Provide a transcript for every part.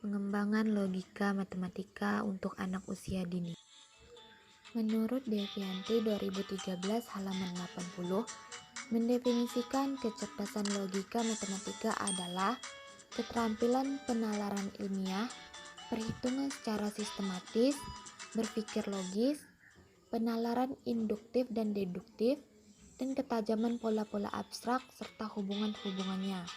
Pengembangan logika matematika untuk anak usia dini. Menurut Devianti 2013 halaman 80, mendefinisikan kecerdasan logika matematika adalah keterampilan penalaran ilmiah, perhitungan secara sistematis, berpikir logis, penalaran induktif dan deduktif, dan ketajaman pola-pola abstrak serta hubungan-hubungannya.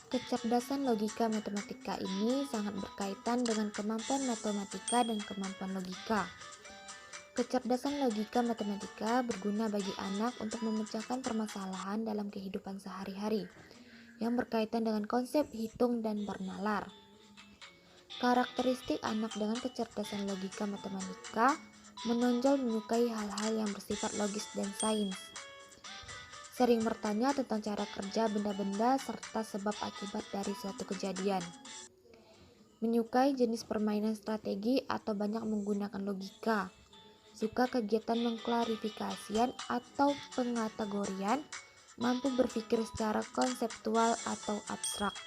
Kecerdasan logika matematika ini sangat berkaitan dengan kemampuan matematika dan kemampuan logika. Kecerdasan logika matematika berguna bagi anak untuk memecahkan permasalahan dalam kehidupan sehari-hari yang berkaitan dengan konsep hitung dan bernalar. Karakteristik anak dengan kecerdasan logika matematika menonjol menyukai hal-hal yang bersifat logis dan sains. Sering bertanya tentang cara kerja benda-benda serta sebab akibat dari suatu kejadian. Menyukai jenis permainan strategi atau banyak menggunakan logika. Suka kegiatan mengklarifikasian atau pengategorian, mampu berpikir secara konseptual atau abstrak.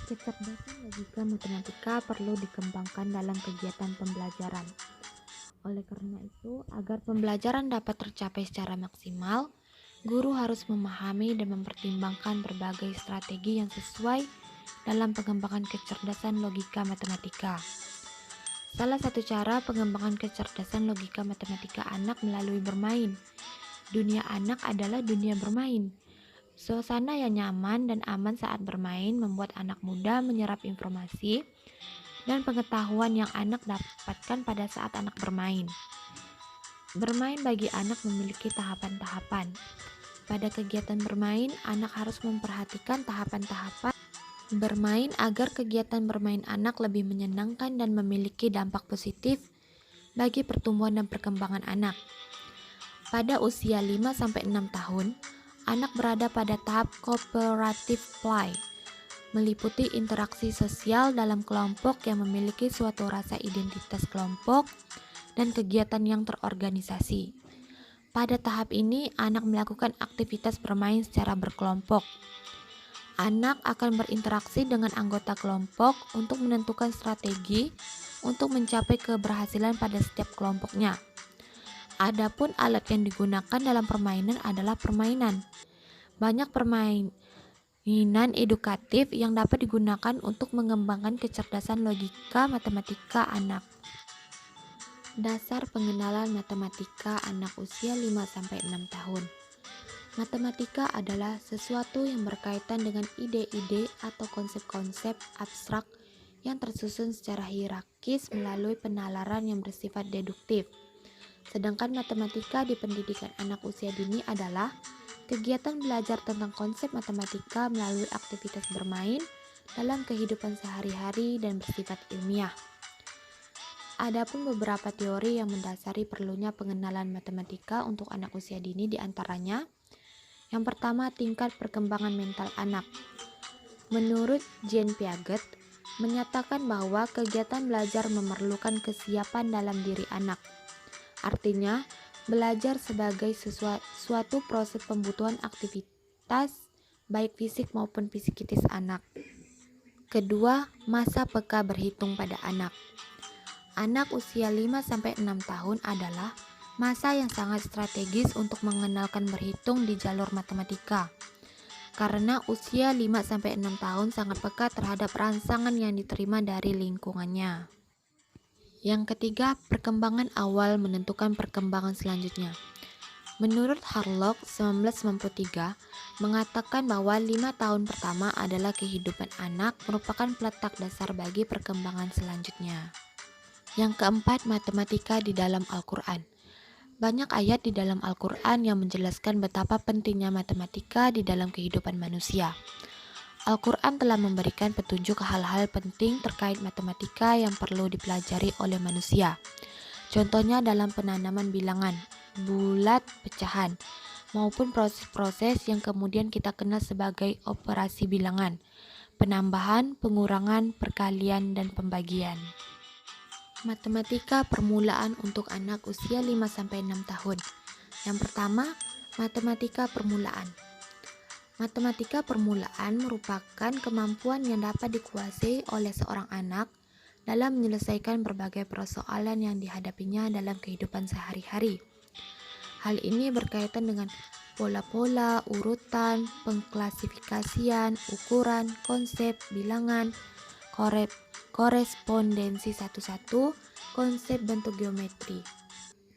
Kecerdasan logika matematika perlu dikembangkan dalam kegiatan pembelajaran. Oleh karena itu, agar pembelajaran dapat tercapai secara maksimal, guru harus memahami dan mempertimbangkan berbagai strategi yang sesuai dalam pengembangan kecerdasan logika matematika. Salah satu cara pengembangan kecerdasan logika matematika anak melalui bermain. Dunia anak adalah dunia bermain. Suasana yang nyaman dan aman saat bermain membuat anak mudah menyerap informasi dan pengetahuan yang anak dapatkan pada saat anak bermain. Bermain bagi anak memiliki tahapan-tahapan. Pada kegiatan bermain, anak harus memperhatikan tahapan-tahapan bermain agar kegiatan bermain anak lebih menyenangkan dan memiliki dampak positif bagi pertumbuhan dan perkembangan anak. Pada usia 5-6 tahun, anak berada pada tahap cooperative play, meliputi interaksi sosial dalam kelompok yang memiliki suatu rasa identitas kelompok dan kegiatan yang terorganisasi. Pada tahap ini, anak melakukan aktivitas bermain secara berkelompok. Anak akan berinteraksi dengan anggota kelompok untuk menentukan strategi untuk mencapai keberhasilan pada setiap kelompoknya. Adapun alat yang digunakan dalam permainan adalah permainan. Banyak permainan edukatif yang dapat digunakan untuk mengembangkan kecerdasan logika matematika anak. Dasar pengenalan matematika anak usia 5-6 tahun. Matematika adalah sesuatu yang berkaitan dengan ide-ide atau konsep-konsep abstrak yang tersusun secara hierarkis melalui penalaran yang bersifat deduktif. Sedangkan matematika di pendidikan anak usia dini adalah kegiatan belajar tentang konsep matematika melalui aktivitas bermain dalam kehidupan sehari-hari dan bersifat ilmiah. Adapun beberapa teori yang mendasari perlunya pengenalan matematika untuk anak usia dini diantaranya: yang pertama, tingkat perkembangan mental anak. Menurut Jean Piaget, menyatakan bahwa kegiatan belajar memerlukan kesiapan dalam diri anak. Artinya, belajar sebagai suatu proses pembutuhan aktivitas baik fisik maupun psikis anak. Kedua, masa peka berhitung pada anak. Anak usia 5-6 tahun adalah masa yang sangat strategis untuk mengenalkan berhitung di jalur matematika. Karena usia 5-6 tahun sangat peka terhadap rangsangan yang diterima dari lingkungannya. Yang ketiga, perkembangan awal menentukan perkembangan selanjutnya. Menurut Harlock 1993 mengatakan bahwa 5 tahun pertama adalah kehidupan anak merupakan peletak dasar bagi perkembangan selanjutnya. Yang keempat, matematika di dalam Al-Quran. Banyak ayat di dalam Al-Quran yang menjelaskan betapa pentingnya matematika di dalam kehidupan manusia. Al-Quran telah memberikan petunjuk hal-hal penting terkait matematika yang perlu dipelajari oleh manusia. Contohnya dalam penanaman bilangan, bulat, pecahan, maupun proses-proses yang kemudian kita kenal sebagai operasi bilangan, penambahan, pengurangan, perkalian, dan pembagian. Matematika permulaan untuk anak usia 5-6 tahun. Yang pertama, matematika permulaan. Matematika permulaan merupakan kemampuan yang dapat dikuasai oleh seorang anak dalam menyelesaikan berbagai persoalan yang dihadapinya dalam kehidupan sehari-hari. Hal ini berkaitan dengan pola-pola, urutan, pengklasifikasian, ukuran, konsep, bilangan, korespondensi satu-satu, konsep bentuk geometri,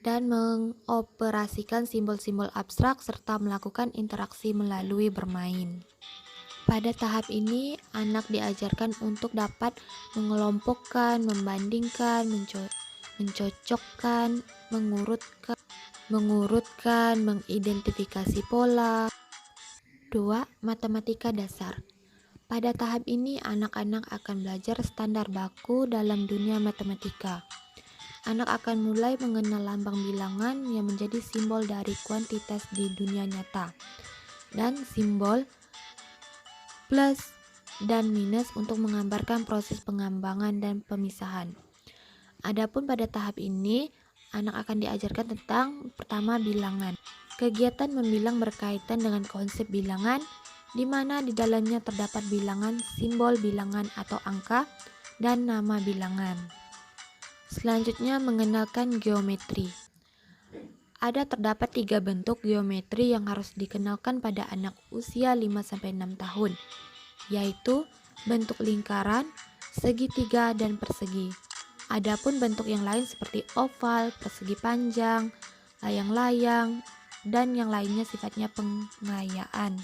dan mengoperasikan simbol-simbol abstrak serta melakukan interaksi melalui bermain. Pada tahap ini, anak diajarkan untuk dapat mengelompokkan, membandingkan, mencocokkan, mengurutkan, mengidentifikasi pola. 2. Matematika dasar. Pada tahap ini, anak-anak akan belajar standar baku dalam dunia matematika. Anak akan mulai mengenal lambang bilangan yang menjadi simbol dari kuantitas di dunia nyata, dan simbol plus dan minus untuk menggambarkan proses pengembangan dan pemisahan. Adapun pada tahap ini, anak akan diajarkan tentang pertama bilangan. Kegiatan membilang berkaitan dengan konsep bilangan, di mana di dalamnya terdapat bilangan, simbol bilangan atau angka, dan nama bilangan. Selanjutnya, mengenalkan geometri. Terdapat 3 bentuk geometri yang harus dikenalkan pada anak usia 5-6 tahun, yaitu bentuk lingkaran, segitiga, dan persegi. Adapun bentuk yang lain seperti oval, persegi panjang, layang-layang, dan yang lainnya sifatnya pengayaan.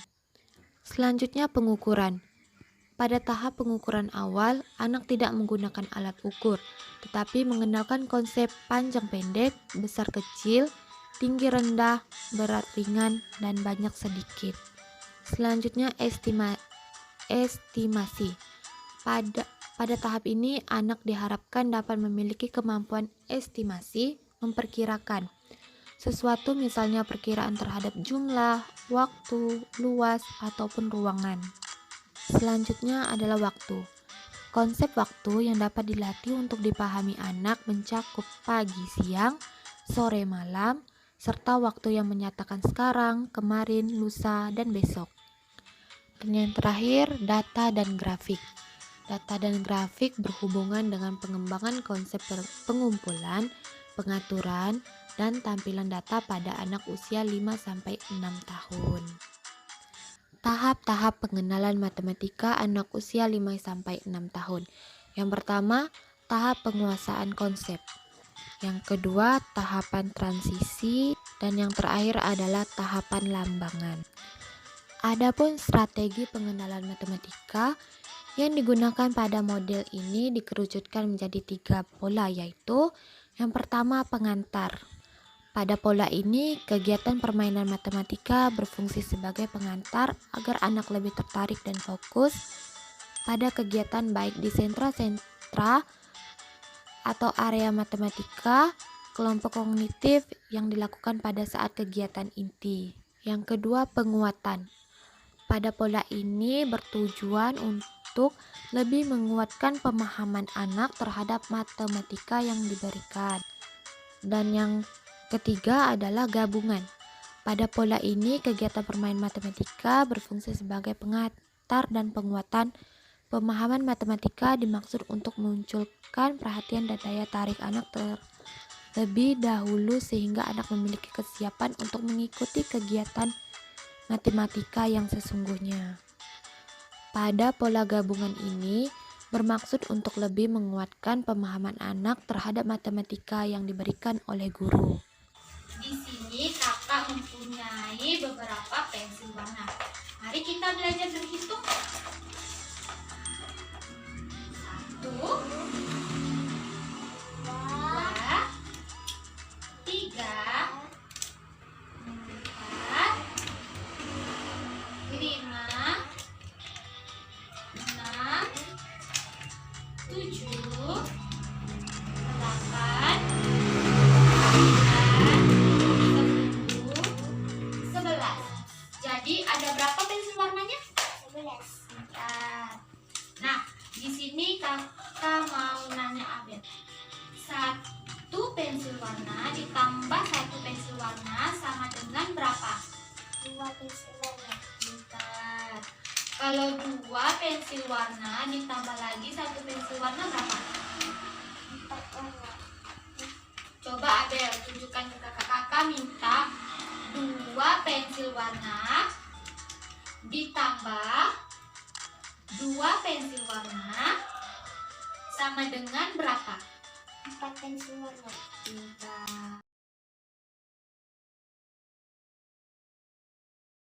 Selanjutnya, pengukuran. Pada tahap pengukuran awal, anak tidak menggunakan alat ukur, tetapi mengenalkan konsep panjang pendek, besar kecil, tinggi rendah, berat ringan, dan banyak sedikit. Selanjutnya, estimasi. Pada tahap ini, anak diharapkan dapat memiliki kemampuan estimasi, memperkirakan sesuatu, misalnya perkiraan terhadap jumlah, waktu, luas, ataupun ruangan. Selanjutnya adalah waktu. Konsep waktu yang dapat dilatih untuk dipahami anak mencakup pagi, siang, sore, malam, serta waktu yang menyatakan sekarang, kemarin, lusa, dan besok. Dan yang terakhir, data dan grafik. Data dan grafik berhubungan dengan pengembangan konsep pengumpulan, pengaturan, dan tampilan data pada anak usia 5-6 tahun. Tahap-tahap pengenalan matematika anak usia 5-6 tahun. Yang pertama, tahap penguasaan konsep. Yang kedua, tahapan transisi, dan yang terakhir adalah tahapan lambangan. Adapun strategi pengenalan matematika yang digunakan pada model ini dikerucutkan menjadi 3 pola, yaitu yang pertama, pengantar. Pada pola ini, kegiatan permainan matematika berfungsi sebagai pengantar agar anak lebih tertarik dan fokus pada kegiatan baik di sentra-sentra atau area matematika, kelompok kognitif yang dilakukan pada saat kegiatan inti. Yang kedua, penguatan. Pada pola ini bertujuan untuk lebih menguatkan pemahaman anak terhadap matematika yang diberikan. Dan yang ketiga adalah gabungan. Pada pola ini, kegiatan bermain matematika berfungsi sebagai pengantar dan penguatan pemahaman matematika dimaksud untuk memunculkan perhatian dan daya tarik anak terlebih dahulu sehingga anak memiliki kesiapan untuk mengikuti kegiatan matematika yang sesungguhnya. Pada pola gabungan ini bermaksud untuk lebih menguatkan pemahaman anak terhadap matematika yang diberikan oleh guru. Di sini kakak mempunyai beberapa pensil warna. Mari kita belajar berhitung. 1, 2, 3, 4, 5, 6, 7, 8, 9, 10, 11. Jadi ada berapa pensil warnanya? 11. Nah, di sini kakak mau nanya Abel. 1 pensil warna ditambah 1 pensil warna sama dengan berapa? 2 pensil warna. 2 Pintar. Kalau 2 pensil warna ditambah lagi 1 pensil warna berapa? 4 warna. Coba Abel tunjukkan ke kakak minta 2 pensil warna ditambah 2 pensil warna sama dengan berapa? 4 pensil warna. Pintar.